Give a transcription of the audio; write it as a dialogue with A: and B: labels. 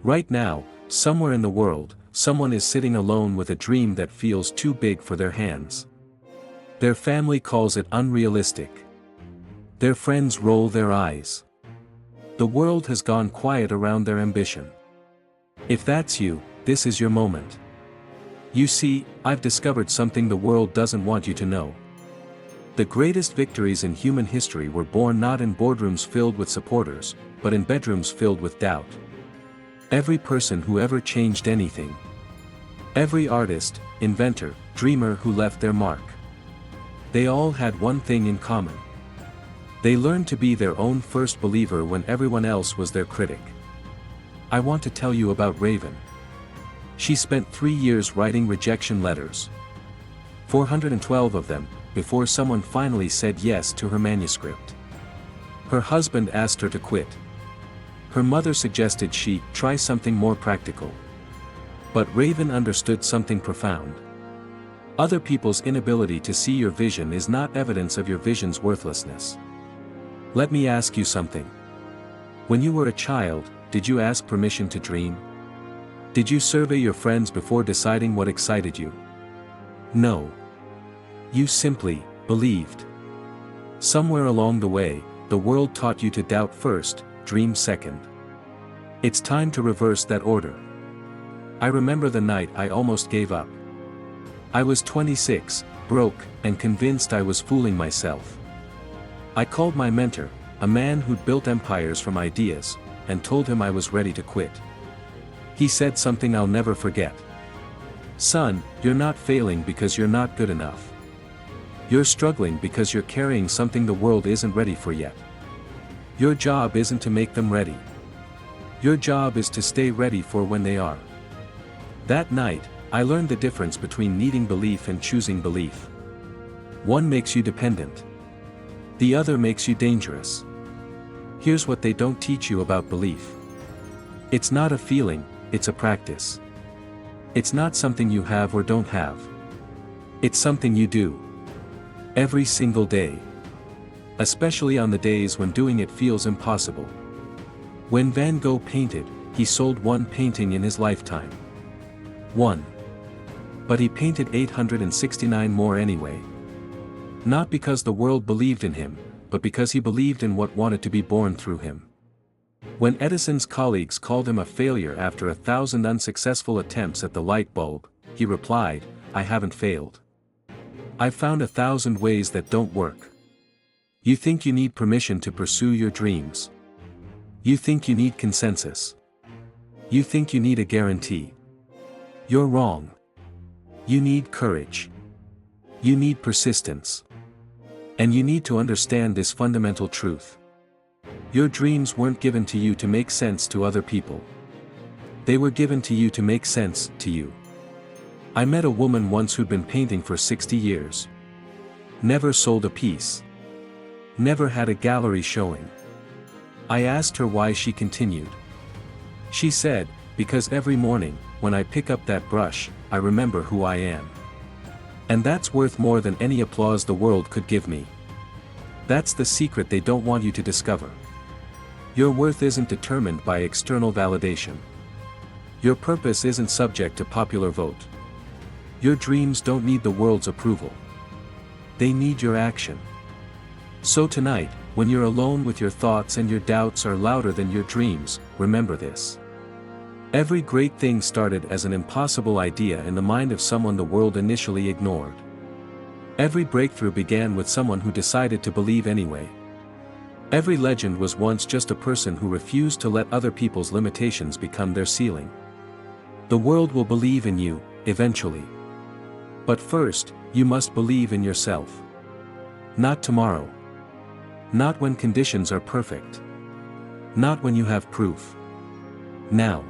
A: Right now, somewhere in the world, someone is sitting alone with a dream that feels too big for their hands. Their family calls it unrealistic. Their friends roll their eyes. The world has gone quiet around their ambition. If that's you, this is your moment. You see, I've discovered something the world doesn't want you to know. The greatest victories in human history were born not in boardrooms filled with supporters, but in bedrooms filled with doubt. Every person who ever changed anything. Every artist, inventor, dreamer who left their mark. They all had one thing in common. They learned to be their own first believer when everyone else was their critic. I want to tell you about Raven. She spent 3 years writing rejection letters. 412 of them, before someone finally said yes to her manuscript. Her husband asked her to quit. Her mother suggested she try something more practical. But Raven understood something profound. Other people's inability to see your vision is not evidence of your vision's worthlessness. Let me ask you something. When you were a child, did you ask permission to dream? Did you survey your friends before deciding what excited you? No. You simply believed. Somewhere along the way, the world taught you to doubt first, dream second. It's time to reverse that order. I remember the night I almost gave up. I was 26, broke, and convinced I was fooling myself. I called my mentor, a man who'd built empires from ideas, and told him I was ready to quit. He said something I'll never forget. Son, you're not failing because you're not good enough. You're struggling because you're carrying something the world isn't ready for yet. Your job isn't to make them ready. Your job is to stay ready for when they are. That night, I learned the difference between needing belief and choosing belief. One makes you dependent. The other makes you dangerous. Here's what they don't teach you about belief. It's not a feeling, it's a practice. It's not something you have or don't have. It's something you do. Every single day. Especially on the days when doing it feels impossible. When Van Gogh painted, he sold one painting in his lifetime. One. But he painted 869 more anyway. Not because the world believed in him, but because he believed in what wanted to be born through him. When Edison's colleagues called him a failure after 1,000 unsuccessful attempts at the light bulb, he replied, "I haven't failed. I've found 1,000 ways that don't work." You think you need permission to pursue your dreams. You think you need consensus. You think you need a guarantee. You're wrong. You need courage. You need persistence. And you need to understand this fundamental truth. Your dreams weren't given to you to make sense to other people. They were given to you to make sense to you. I met a woman once who'd been painting for 60 years. Never sold a piece. Never had a gallery showing. I asked her why she continued. She said, "Because every morning, when I pick up that brush, I remember who I am. And that's worth more than any applause the world could give me." That's the secret they don't want you to discover. Your worth isn't determined by external validation. Your purpose isn't subject to popular vote. Your dreams don't need the world's approval. They need your action. So tonight, when you're alone with your thoughts and your doubts are louder than your dreams, remember this. Every great thing started as an impossible idea in the mind of someone the world initially ignored. Every breakthrough began with someone who decided to believe anyway. Every legend was once just a person who refused to let other people's limitations become their ceiling. The world will believe in you, eventually. But first, you must believe in yourself. Not tomorrow. Not when conditions are perfect. Not when you have proof. Now.